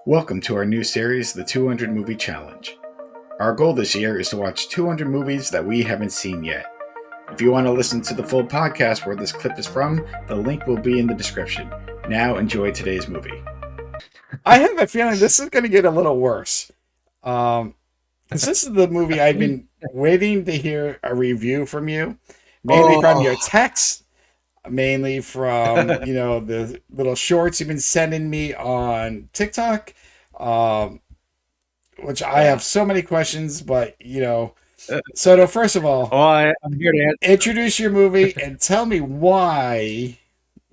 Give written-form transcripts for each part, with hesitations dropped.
Welcome to our new series, the 200 Movie Challenge. Our goal this year is to watch 200 movies that we haven't seen yet. If you want to listen to the full podcast where this clip is from, the link will be in the description. Now enjoy today's movie. I have a feeling this is going to get a little worse. Because this is the movie I've been waiting to hear a review from you, mainly from your texts, mainly from the little shorts you've been sending me on TikTok, which I have so many questions. But so first of all, I'm here to answer. introduce your movie and tell me why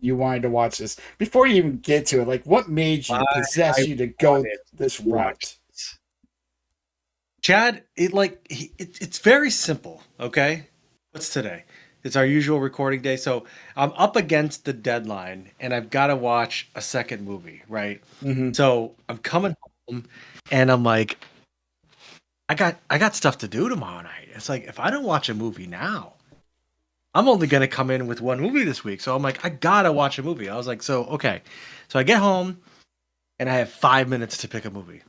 you wanted to watch this before you even get to it. Like, what made you possess you to go this route? Chad, it's very simple, okay? What's today? It's our usual recording day, so I'm up against the deadline and I've got to watch a second movie, right? Mm-hmm. So I'm coming home and I'm like, I got stuff to do tomorrow night. It's like, if I don't watch a movie now, I'm only gonna come in with one movie this week. So I'm like, I gotta watch a movie. I was like, okay. So I get home and I have 5 minutes to pick a movie.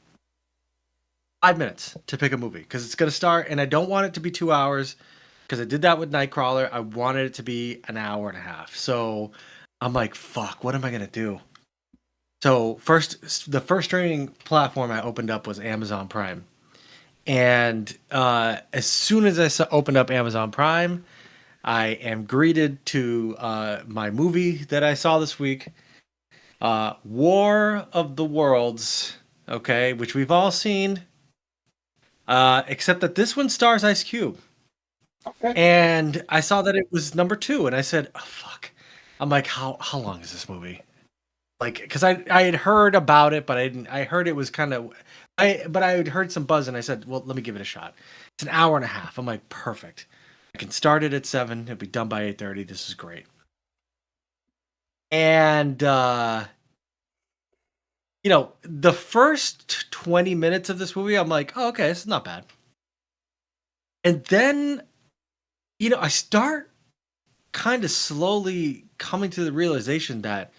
5 minutes to pick a movie because it's gonna start, and I don't want it to be 2 hours because I did that with Nightcrawler. I wanted it to be an hour and a half. So I'm like, fuck, what am I gonna do? So the first streaming platform I opened up was Amazon Prime, and as soon as I opened up Amazon Prime, I am greeted to my movie that I saw this week, War of the Worlds. Okay, which we've all seen. Except that this one stars Ice Cube. Okay. And I saw that it was number 2, and I said, oh, fuck. I'm like, how long is this movie? Like, because I had heard about it, but I heard it was kind of, but I had heard some buzz, and I said, well, let me give it a shot. It's an hour and a half. I'm like, perfect. I can start it at 7. It'll be done by 8:30. This is great. And, the first 20 minutes of this movie, I'm like, oh, okay, this is not bad. And then, I start kind of slowly coming to the realization that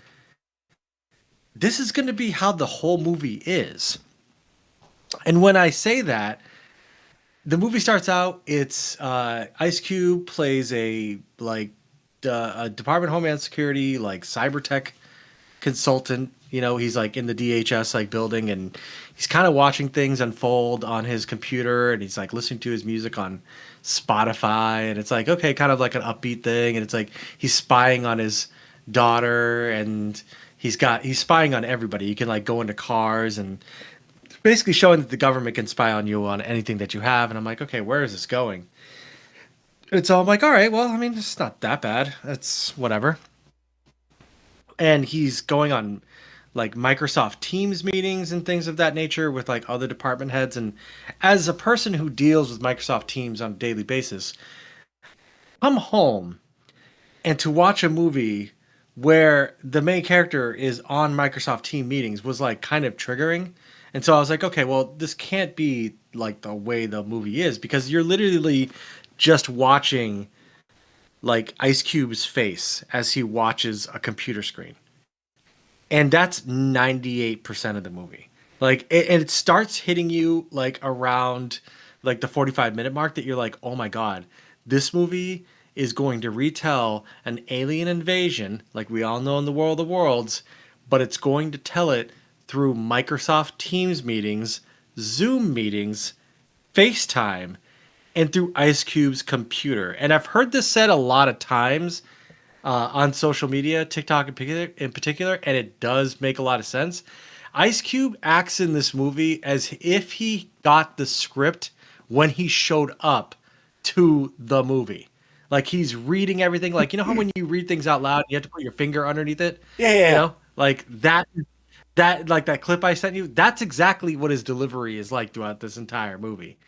this is going to be how the whole movie is. And when I say that, the movie starts out, it's Ice Cube plays a Department of Homeland Security, like cyber tech consultant. He's like in the DHS like building, and he's kind of watching things unfold on his computer, and he's like listening to his music on Spotify, and it's like, okay, kind of like an upbeat thing, and it's like he's spying on his daughter, and he's spying on everybody. You can like go into cars, and basically showing that the government can spy on you on anything that you have. And I'm like, okay, where is this going? And so I'm like, all right, well, I mean, it's not that bad. It's whatever. And he's going on like Microsoft Teams meetings and things of that nature with like other department heads. And as a person who deals with Microsoft Teams on a daily basis, come home and to watch a movie where the main character is on Microsoft Team meetings was like kind of triggering. And so I was like, okay, well, this can't be like the way the movie is, because you're literally just watching like Ice Cube's face as he watches a computer screen. And that's 98% of the movie. Like, and it starts hitting you like around like the 45-minute mark that you're like, oh my God, this movie is going to retell an alien invasion, like we all know in the World of Worlds, but it's going to tell it through Microsoft Teams meetings, Zoom meetings, FaceTime, and through Ice Cube's computer. And I've heard this said a lot of times on social media, TikTok in particular, and it does make a lot of sense. Ice Cube acts in this movie as if he got the script when he showed up to the movie. Like, he's reading everything. Like, you know how when you read things out loud, you have to put your finger underneath it? Yeah. Like like that clip I sent you, that's exactly what his delivery is like throughout this entire movie.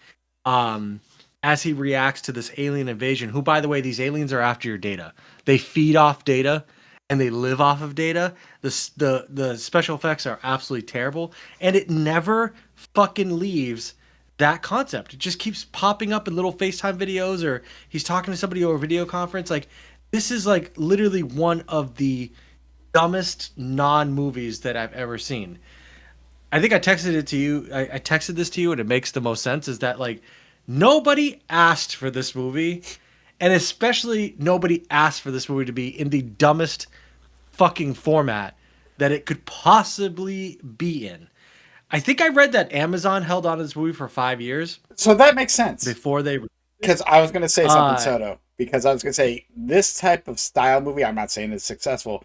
As he reacts to this alien invasion, who, by the way, these aliens are after your data. They feed off data and they live off of data. The special effects are absolutely terrible, and it never fucking leaves that concept. It just keeps popping up in little FaceTime videos, or he's talking to somebody over video conference. Like, this is like literally one of the dumbest non-movies that I've ever seen. I think I texted it to you. I texted this to you, and it makes the most sense. Is that like nobody asked for this movie, and especially nobody asked for this movie to be in the dumbest fucking format that it could possibly be in. I think I read that Amazon held on to this movie for 5 years So that makes sense. before they. Because I was going to say something, Uh, Soto. Because I was going to say, this type of style movie, I'm not saying it's successful,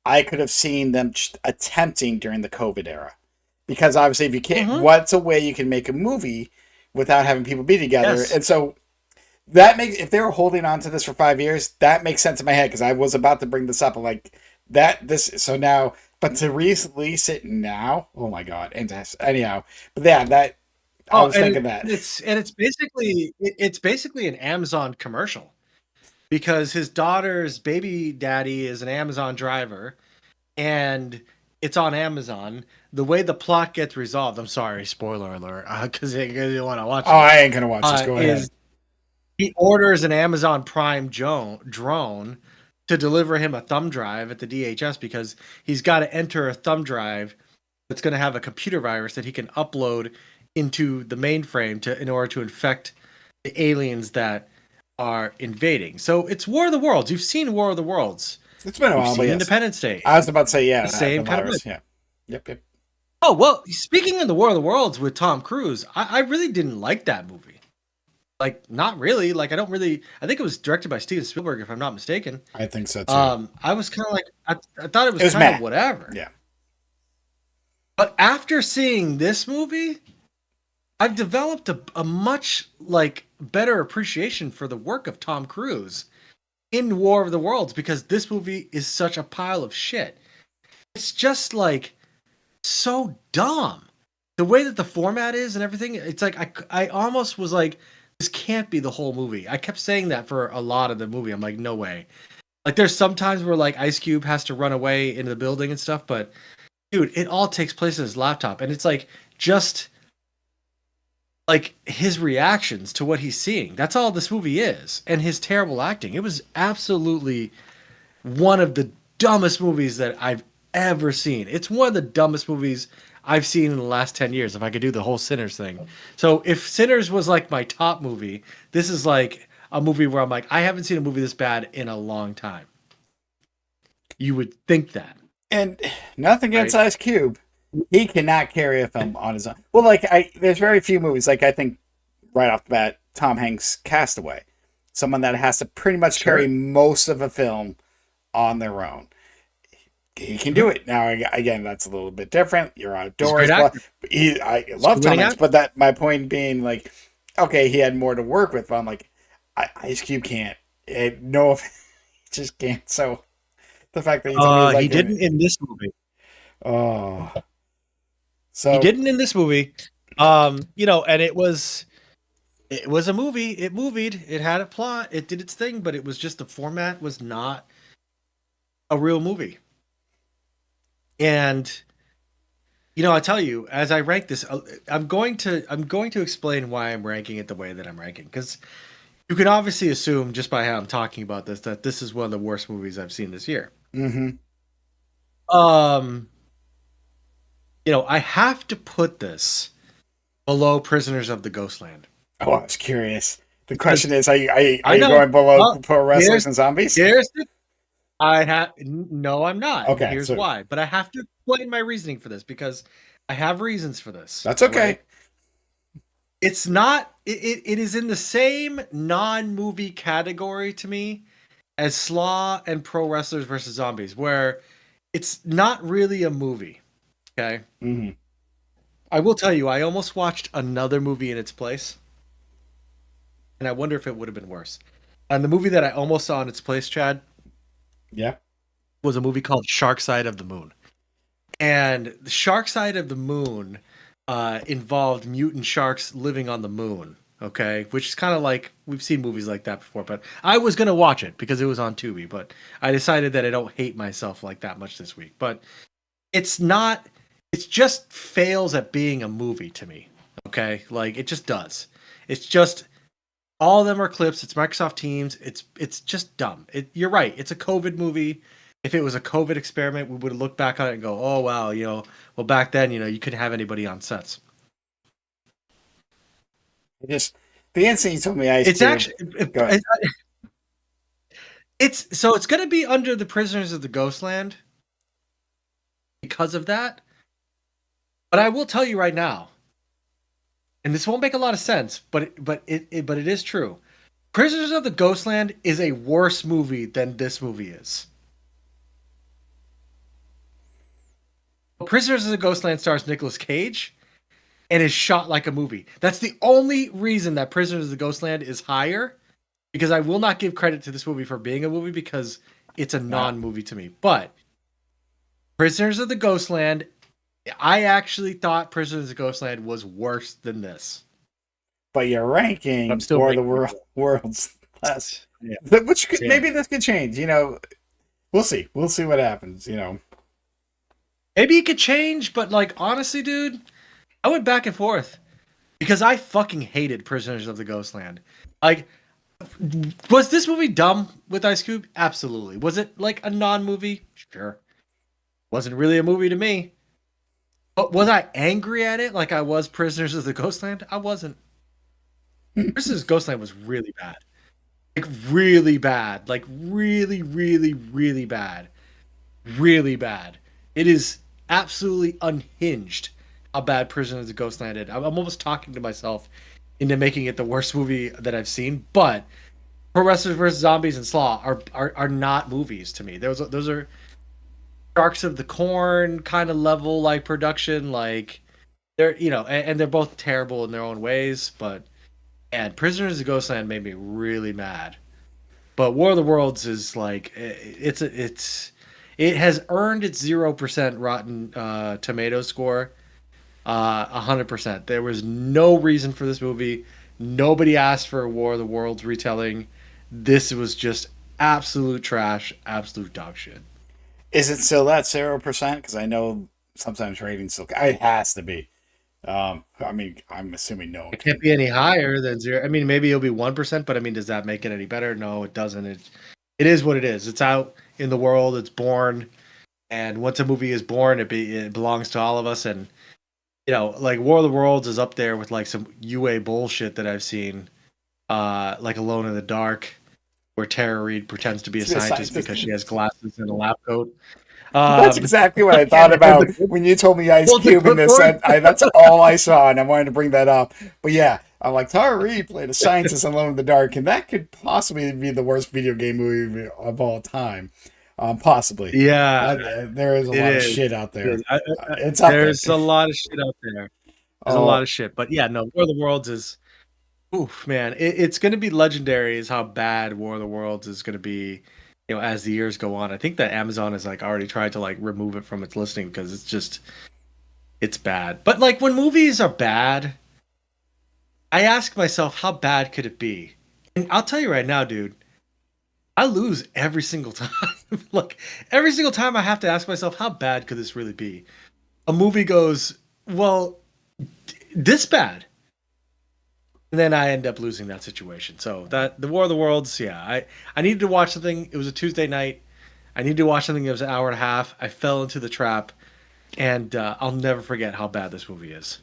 I could have seen them attempting during the COVID era. Because obviously, if you can't, mhm. what's a way you can make a movie without having people be together? Yes. And so that makes, if they were holding on to this for 5 years, that makes sense in my head because I was about to bring this up. I'm like, so now, but to release it now, oh my God. And anyhow, but yeah, I Oh, was thinking that. it's basically an Amazon commercial because his daughter's baby daddy is an Amazon driver, and it's on Amazon. The way the plot gets resolved, I'm sorry, spoiler alert, because you want to watch Oh, it, I ain't going to watch this. Go ahead. is he orders an Amazon Prime drone to deliver him a thumb drive at the DHS because he's got to enter a thumb drive that's going to have a computer virus that he can upload into the mainframe in order to infect the aliens that are invading. So it's War of the Worlds. You've seen War of the Worlds. It's been a You've while, but seen yes. Independence Day. I was about to say, The yeah, the same kind of vibe. virus. Yeah. Yep, yep. Oh well, speaking of the War of the Worlds with Tom Cruise, I really didn't like that movie. Like, not really. Like, I don't really. I think it was directed by Steven Spielberg, if I'm not mistaken. I think so too. I was kind of like, I thought it was It was kind of meh. whatever. Yeah. But after seeing this movie, I've developed a much like better appreciation for the work of Tom Cruise in War of the Worlds because this movie is such a pile of shit. It's just like so dumb. The way that the format is and everything, it's like I almost was like, this can't be the whole movie. I kept saying that for a lot of the movie. I'm like, no way. Like there's some times where like Ice Cube has to run away into the building and stuff, but dude, it all takes place in his laptop, and it's like just like his reactions to what he's seeing. That's all this movie is, and his terrible acting. It was absolutely one of the dumbest movies that I've ever seen. It's one of the dumbest movies I've seen in the last 10 years, if I could do the whole Sinners thing. So if Sinners was like my top movie, this is like a movie where I'm like, I haven't seen a movie this bad in a long time. You would think that. And nothing against Right? Ice Cube. He cannot carry a film on his own. Well, there's very few movies. Like, I think right off the bat, Tom Hanks' Castaway. Someone that has to pretty much Sure. carry most of a film on their own. He can do it. Now, again, that's a little bit different. You're He's a great outdoors. But actor. I He's a love Tom winning Hanks, actor. but that my point being, like, okay, he had more to work with. But I'm like, Ice Cube can't. No, he just can't. So the fact that he told me he's He like, didn't in this movie. oh, He so didn't in this movie. And it was a movie. It movied. It had a plot. It did its thing, but it was just the format was not a real movie. And I tell you, as I rank this, I'm going to explain why I'm ranking it the way that I'm ranking because you can obviously assume just by how I'm talking about this that this is one of the worst movies I've seen this year. mm-hmm. Um, I have to put this below Prisoners of the Ghostland. Oh, I was curious. The Because question is, are I you know. going below Well, pro wrestlers here's and zombies? here's the no, I'm not, and Okay, here's so why. But I have to explain my reasoning for this because I have reasons for this. that's All okay. right, it's not. It is in the same non-movie category to me as Slaw and Pro Wrestlers versus Zombies, where it's not really a movie. Okay, Mm-hmm. I will tell you, I almost watched another movie in its place, and I wonder if it would have been worse. And the movie that I almost saw in its place, Chad, Yeah. was a movie called Shark Side of the Moon. And the Shark Side of the Moon involved mutant sharks living on the moon. Okay, which is kind of like we've seen movies like that before, but I was gonna watch it because it was on Tubi, but I decided that I don't hate myself like that much this week. But it's not. It just fails at being a movie to me. Okay, like it just does. It's just all of them are clips. It's Microsoft Teams. It's just dumb. You're right. It's a COVID movie. if it was a COVID experiment, we would look back on it and go, "Oh wow, well back then, you couldn't have anybody on sets." Just the instant you told me Ice It's Cube. actually Go ahead. it's going to be under the Prisoners of the Ghostland because of that. But I will tell you right now, and this won't make a lot of sense, but it is true. Prisoners of the Ghostland is a worse movie than this movie is. Prisoners of the Ghostland stars Nicolas Cage and is shot like a movie. That's the only reason that Prisoners of the Ghostland is higher, because I will not give credit to this movie for being a movie because it's a non-movie to me. But Prisoners of the Ghostland, I actually thought Prisoners of the Ghostland was worse than this. But you're ranking I'm still War of ranking the Worlds less. Yeah. Which could, maybe this could change. We'll see. We'll see what happens. Maybe it could change, but like honestly, dude, I went back and forth because I fucking hated Prisoners of the Ghostland. Like, was this movie dumb with Ice Cube? Absolutely. Was it like a non-movie? Sure. Wasn't really a movie to me. But was I angry at it like I was Prisoners of the Ghostland? I wasn't. Prisoners of the Ghostland was really bad. Like really bad. Like really, really, really bad. Really bad. It is absolutely unhinged how bad Prisoners of the Ghostland is. I'm almost talking to myself into making it the worst movie that I've seen, but Pro Wrestlers vs. Zombies and Slaw are not movies to me. Those are Sharks of the Corn kind of level like production, like they're and they're both terrible in their own ways, but and Prisoners of Ghostland made me really mad. But War of the Worlds is like it has earned its 0% Rotten Tomato score, 100%. There was no reason for this movie. Nobody asked for a War of the Worlds retelling. This was just absolute trash, absolute dog shit. Is it still that 0%? Because I know sometimes ratings still. It has to be. I mean, I'm assuming no. It can't be any higher than 0. I mean, maybe it'll be 1%, but I mean, does that make it any better? No, it doesn't. It is what it is. It's out in the world. It's born, and once a movie is born, it belongs to all of us. And like War of the Worlds is up there with like some UA bullshit that I've seen, like Alone in the Dark, where Tara Reid pretends to be a scientist because she has glasses and a lab coat. That's exactly what I thought about when you told me Ice Cube in this. That's all I saw, and I wanted to bring that up. But yeah, I'm like, Tara Reid played a scientist Alone in the Dark, and that could possibly be the worst video game movie of all time. Possibly. Yeah. There is a lot of shit out there. There's a lot of shit out there. There's a lot of shit. But yeah, no, War of the Worlds is, oof, man. It's going to be legendary is how bad War of the Worlds is going to be, as the years go on. I think that Amazon has like already tried to like remove it from its listing because it's bad. But like when movies are bad, I ask myself, how bad could it be? And I'll tell you right now, dude, I lose every single time. Like every single time I have to ask myself, how bad could this really be? A movie goes, well, this bad. And then I end up losing that situation. So that the War of the Worlds, yeah, I needed to watch something. It was a Tuesday night. I needed to watch something that was an hour and a half. I fell into the trap, and I'll never forget how bad this movie is.